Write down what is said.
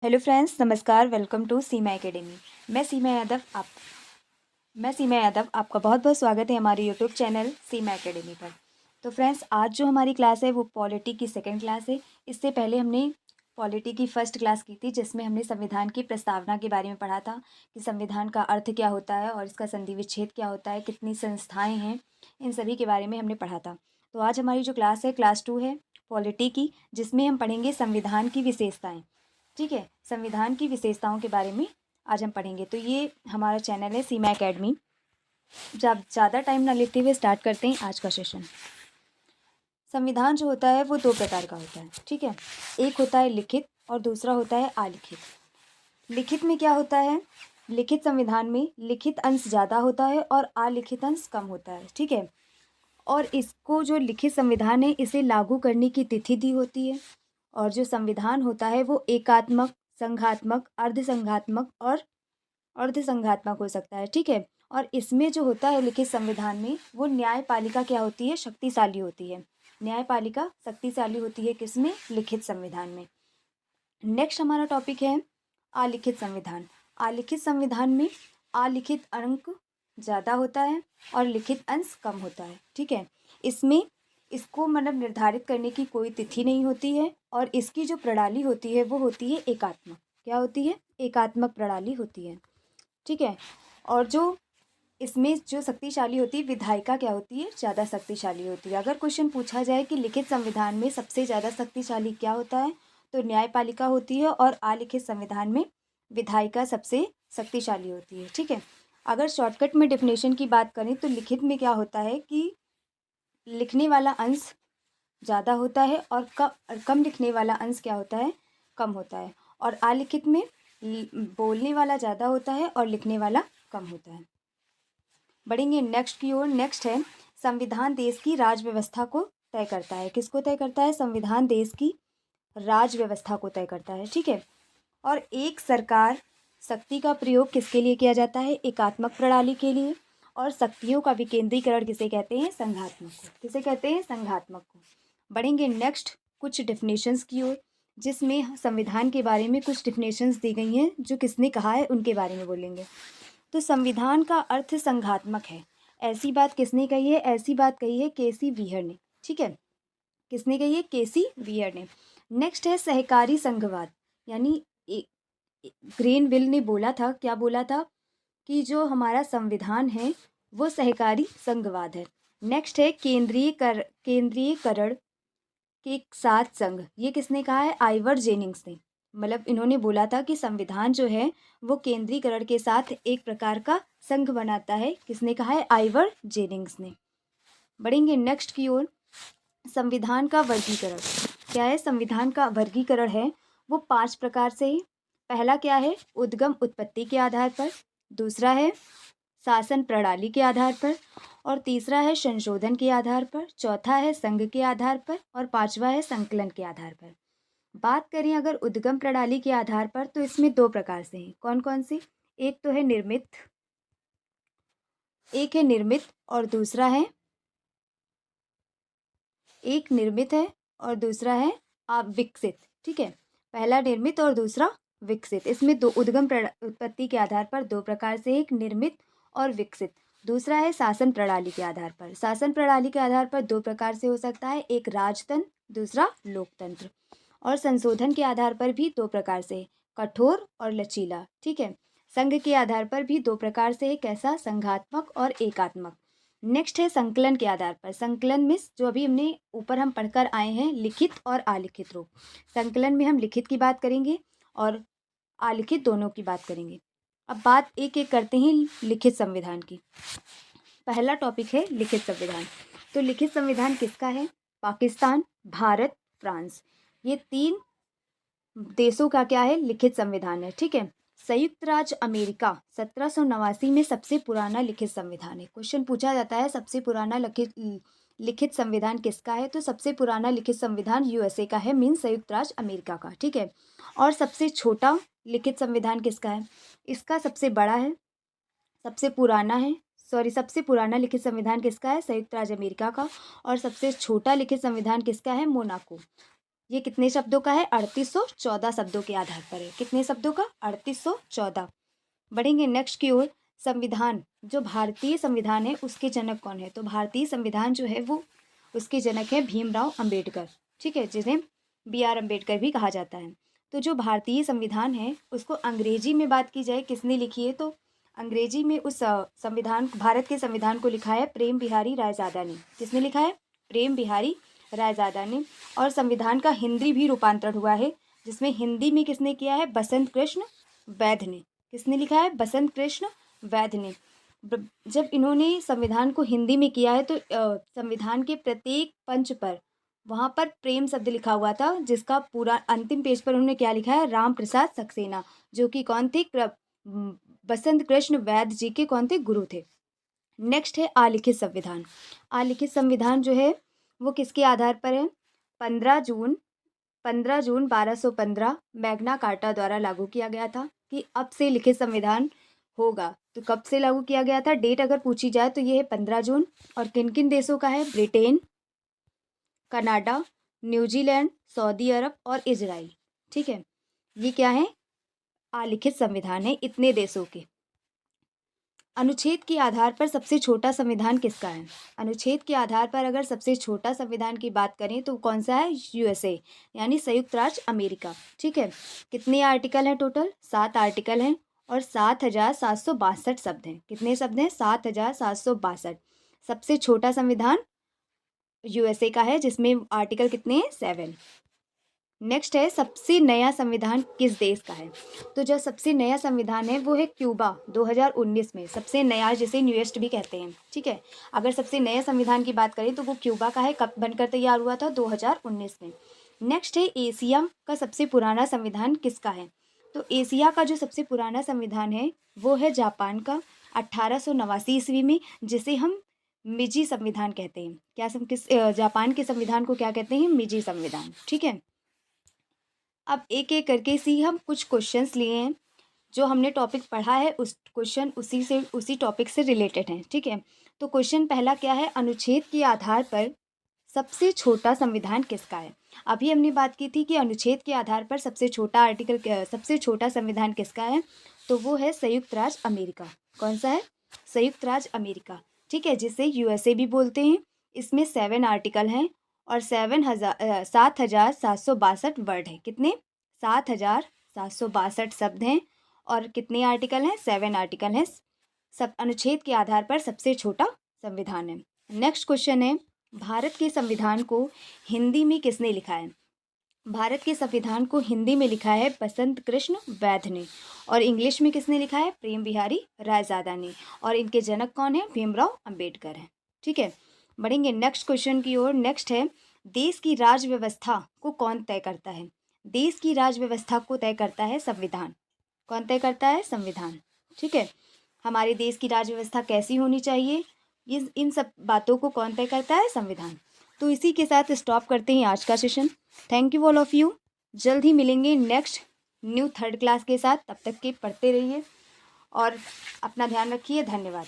Hello friends, नमस्कार। Welcome to Seema academy. मैं सीमा यादव आप मैं सीमा यादव आपका बहुत बहुत स्वागत है हमारे यूट्यूब चैनल सीमा एकेडमी पर। तो फ्रेंड्स, आज जो हमारी क्लास है वो पॉलिटी की सेकंड क्लास है। इससे पहले हमने पॉलिटी की फर्स्ट क्लास की थी, जिसमें हमने संविधान की प्रस्तावना के बारे में पढ़ा था कि संविधान का अर्थ क्या होता है और इसका संधि विच्छेद क्या होता है, कितनी संस्थाएँ हैं, इन सभी के बारे में हमने पढ़ा था। तो आज हमारी जो क्लास है क्लास 2 है पॉलिटी की, जिसमें हम पढ़ेंगे संविधान की विशेषताएँ। ठीक है, संविधान की विशेषताओं के बारे में आज हम पढ़ेंगे। तो ये हमारा चैनल है सीमा एकेडमी। जब ज़्यादा टाइम ना लेते हुए स्टार्ट करते हैं आज का सेशन। संविधान जो होता है वो दो प्रकार का होता है। ठीक है, एक होता है लिखित और दूसरा होता है अलिखित। लिखित में क्या होता है? लिखित संविधान में लिखित अंश ज़्यादा होता है और अलिखित अंश कम होता है। ठीक है, और इसको जो लिखित संविधान है इसे लागू करने की तिथि दी होती है। और जो संविधान होता है वो एकात्मक, संघात्मक, अर्धसंघात्मक और अर्धसंघात्मक हो सकता है। ठीक है, और इसमें जो होता है लिखित संविधान में वो न्यायपालिका क्या होती है? शक्तिशाली होती है। न्यायपालिका शक्तिशाली होती है किसमें? लिखित संविधान में। नेक्स्ट हमारा टॉपिक है अलिखित संविधान। अलिखित संविधान में अलिखित अंक ज़्यादा होता है और लिखित अंश कम होता है। ठीक है, इसमें इसको मतलब निर्धारित करने की कोई तिथि नहीं होती है और इसकी जो प्रणाली होती है वो होती है एकात्मक। क्या होती है? एकात्मक प्रणाली होती है। ठीक है, और जो इसमें जो शक्तिशाली होती है विधायिका क्या होती है? ज़्यादा शक्तिशाली होती है। अगर क्वेश्चन पूछा जाए कि लिखित संविधान में सबसे ज़्यादा शक्तिशाली क्या होता है, तो न्यायपालिका होती है और अलिखित संविधान में विधायिका सबसे शक्तिशाली होती है। ठीक है, अगर शॉर्टकट में डेफिनेशन की बात करें तो लिखित में क्या होता है कि लिखने वाला अंश ज़्यादा होता है और कम लिखने वाला अंश क्या होता है? कम होता है। और अलिखित में बोलने वाला ज़्यादा होता है और लिखने वाला कम होता है। बढ़ेंगे नेक्स्ट की ओर। नेक्स्ट है संविधान देश की राज व्यवस्था को तय करता है। किसको तय करता है? संविधान देश की राज व्यवस्था को तय करता है। ठीक है, और एक सरकार शक्ति का प्रयोग किसके लिए किया जाता है? एकात्मक प्रणाली के लिए। और शक्तियों का विकेंद्रीकरण किसे कहते हैं? संघात्मक को। किसे कहते हैं? संघात्मक को। बढ़ेंगे नेक्स्ट कुछ डेफिनेशंस की ओर, जिसमें संविधान के बारे में कुछ डेफिनेशंस दी गई हैं जो किसने कहा है उनके बारे में बोलेंगे। तो संविधान का अर्थ संघात्मक है। ऐसी बात किसने कही है? ऐसी बात कही है केसी व्हीयर ने। ठीक है, किसने कही है? केसी व्हीयर ने। नेक्स्ट है सहकारी संघवाद, यानी ग्रेनविल ने बोला था, क्या बोला था? कि जो हमारा संविधान है वो सहकारी संघवाद है। नेक्स्ट है केंद्रीयकरण के साथ संघ। ये किसने कहा है? आइवर जेनिंग्स ने। मतलब इन्होंने बोला था कि संविधान जो है वो केंद्रीकरण के साथ एक प्रकार का संघ बनाता है। किसने कहा है? आइवर जेनिंग्स ने। बढ़ेंगे नेक्स्ट की ओर। संविधान का वर्गीकरण क्या है? संविधान का वर्गीकरण है वो 5 प्रकार से है। पहला क्या है? उद्गम उत्पत्ति के आधार पर। दूसरा है शासन प्रणाली के आधार पर। और तीसरा है संशोधन के आधार पर। चौथा है संघ के आधार पर। और पांचवा है संकलन के आधार पर। बात करें अगर उद्गम प्रणाली के आधार पर तो इसमें 2 प्रकार से हैं। कौन कौन सी? एक तो है निर्मित, एक है निर्मित और दूसरा है एक निर्मित है और दूसरा है विकसित। ठीक है, पहला निर्मित और दूसरा विकसित। इसमें दो उद्गम उत्पत्ति के आधार पर 2 प्रकार से, एक निर्मित और विकसित। दूसरा है शासन प्रणाली के आधार पर। शासन प्रणाली के आधार पर 2 प्रकार से हो सकता है, एक राजतंत्र, दूसरा लोकतंत्र। और संशोधन के आधार पर भी 2 प्रकार से, कठोर और लचीला। ठीक है, संघ के आधार पर भी 2 प्रकार से है, कैसा? संघात्मक और एकात्मक। नेक्स्ट है संकलन के आधार पर। संकलन में जो अभी हमने ऊपर हम पढ़कर आए हैं लिखित और अलिखित रूप। संकलन में हम लिखित की बात करेंगे और अलिखित दोनों की बात करेंगे। अब बात एक एक करते हैं लिखित संविधान की। पहला टॉपिक है लिखित संविधान। तो लिखित संविधान किसका है? पाकिस्तान, भारत, फ्रांस, ये 3 देशों का क्या है? लिखित संविधान है। ठीक है, संयुक्त राज्य अमेरिका 1789 में सबसे पुराना लिखित संविधान है। क्वेश्चन पूछा जाता है सबसे पुराना लिखित संविधान किसका है? तो सबसे पुराना लिखित संविधान यूएसए का है, मीन संयुक्त राज्य अमेरिका का। ठीक है, और सबसे छोटा लिखित संविधान किसका है? इसका सबसे बड़ा है, सबसे पुराना है, सबसे पुराना लिखित संविधान किसका है? संयुक्त राज्य अमेरिका का। और सबसे छोटा लिखित संविधान किसका है? मोनाको। ये कितने शब्दों का है? 3814 शब्दों के आधार पर है। कितने शब्दों का? 3814। बढ़ेंगे नेक्स्ट की ओर। संविधान, जो भारतीय संविधान है उसके जनक कौन है? तो भारतीय संविधान जो है वो उसके जनक है भीमराव अंबेडकर, ठीक है, जिन्हें BR अम्बेडकर भी कहा जाता है। तो जो भारतीय संविधान है उसको अंग्रेजी में बात की जाए किसने लिखी है, तो अंग्रेजी में उस संविधान, भारत के संविधान को लिखा है प्रेम बिहारी रायजादा ने। किसने लिखा है? प्रेम बिहारी रायजादा ने। और संविधान का हिंदी भी रूपांतरण हुआ है, जिसमें हिंदी में किसने किया है? बसंत कृष्ण वैध ने। किसने लिखा है? बसंत कृष्ण वैध ने। जब इन्होंने संविधान को हिंदी में किया है तो संविधान के प्रत्येक पंच पर वहाँ पर प्रेम शब्द लिखा हुआ था, जिसका पूरा अंतिम पेज पर उन्होंने क्या लिखा है? राम प्रसाद सक्सेना, जो कि कौन थे? बसंत कृष्ण वैध जी के कौन थे? गुरु थे। नेक्स्ट है आलिखित संविधान। आलिखित संविधान जो है वो किसके आधार पर है? 15 जून 1215 मैग्ना कार्टा द्वारा लागू किया गया था कि अब से लिखित संविधान होगा। तो कब से लागू किया गया था? डेट अगर पूछी जाए तो ये है 15 जून। और किन किन देशों का है? ब्रिटेन, कनाडा, न्यूजीलैंड, सऊदी अरब और इजराइल, ठीक है। ये क्या है? आलिखित संविधान है इतने देशों के। अनुच्छेद के आधार पर सबसे छोटा संविधान किसका है? अनुच्छेद के आधार पर अगर सबसे छोटा संविधान की बात करें तो कौन सा है? USA, यानी संयुक्त राज्य अमेरिका, ठीक है। कितने आर्टिकल हैं टोटल? 7 आर्टिकल हैं और 7762 शब्द हैं। कितने शब्द हैं? 7762। सबसे छोटा संविधान USA का है, जिसमें आर्टिकल कितने हैं? 7। नेक्स्ट है सबसे नया संविधान किस देश का है? तो जो सबसे नया संविधान है वो है क्यूबा, 2019 में सबसे नया, जिसे न्यूएस्ट भी कहते हैं, ठीक है। अगर सबसे नया संविधान की बात करें तो वो क्यूबा का है। कब बनकर तैयार हुआ था? 2019 में। नेक्स्ट है एशिया का सबसे पुराना संविधान किसका है? तो एशिया का जो सबसे पुराना संविधान है वो है जापान का, 1889 ईस्वी में, जिसे हम मिजी संविधान कहते हैं। क्या जापान के संविधान को क्या कहते हैं? मिजी संविधान, ठीक है। अब एक एक करके सी हम कुछ क्वेश्चंस लिए हैं, जो हमने टॉपिक पढ़ा है उस क्वेश्चन उसी टॉपिक से रिलेटेड हैं, ठीक है। तो क्वेश्चन पहला क्या है? अनुच्छेद के आधार पर सबसे छोटा संविधान किसका है? अभी हमने बात की थी कि अनुच्छेद के आधार पर सबसे छोटा संविधान किसका है, तो वो है संयुक्त राज्य अमेरिका। कौन सा है? संयुक्त राज्य अमेरिका, ठीक है, जिसे USA भी बोलते हैं। इसमें 7 आर्टिकल हैं और 7762 वर्ड है। कितने? 7762 शब्द हैं और कितने आर्टिकल हैं? 7 आर्टिकल हैं। सब अनुच्छेद के आधार पर सबसे छोटा संविधान है। नेक्स्ट क्वेश्चन है, भारत के संविधान को हिंदी में किसने लिखा है? भारत के संविधान को हिंदी में लिखा है बसंत कृष्ण वैध ने। और इंग्लिश में किसने लिखा है? प्रेम बिहारी रायजादा ने। और इनके जनक कौन है? भीमराव अंबेडकर है, ठीक है। बढ़ेंगे नेक्स्ट क्वेश्चन की ओर। नेक्स्ट है, देश की राज्य व्यवस्था को कौन तय करता है? देश की राज्य व्यवस्था को तय करता है संविधान। कौन तय करता है? संविधान, ठीक है। हमारे देश की राज्य व्यवस्था कैसी होनी चाहिए, इन सब बातों को कौन तय करता है? संविधान। तो इसी के साथ स्टॉप करते हैं आज का session. Thank you all of you. जल्द ही मिलेंगे नेक्स्ट न्यू 3rd क्लास के साथ। तब तक के पढ़ते रहिए और अपना ध्यान रखिए। धन्यवाद।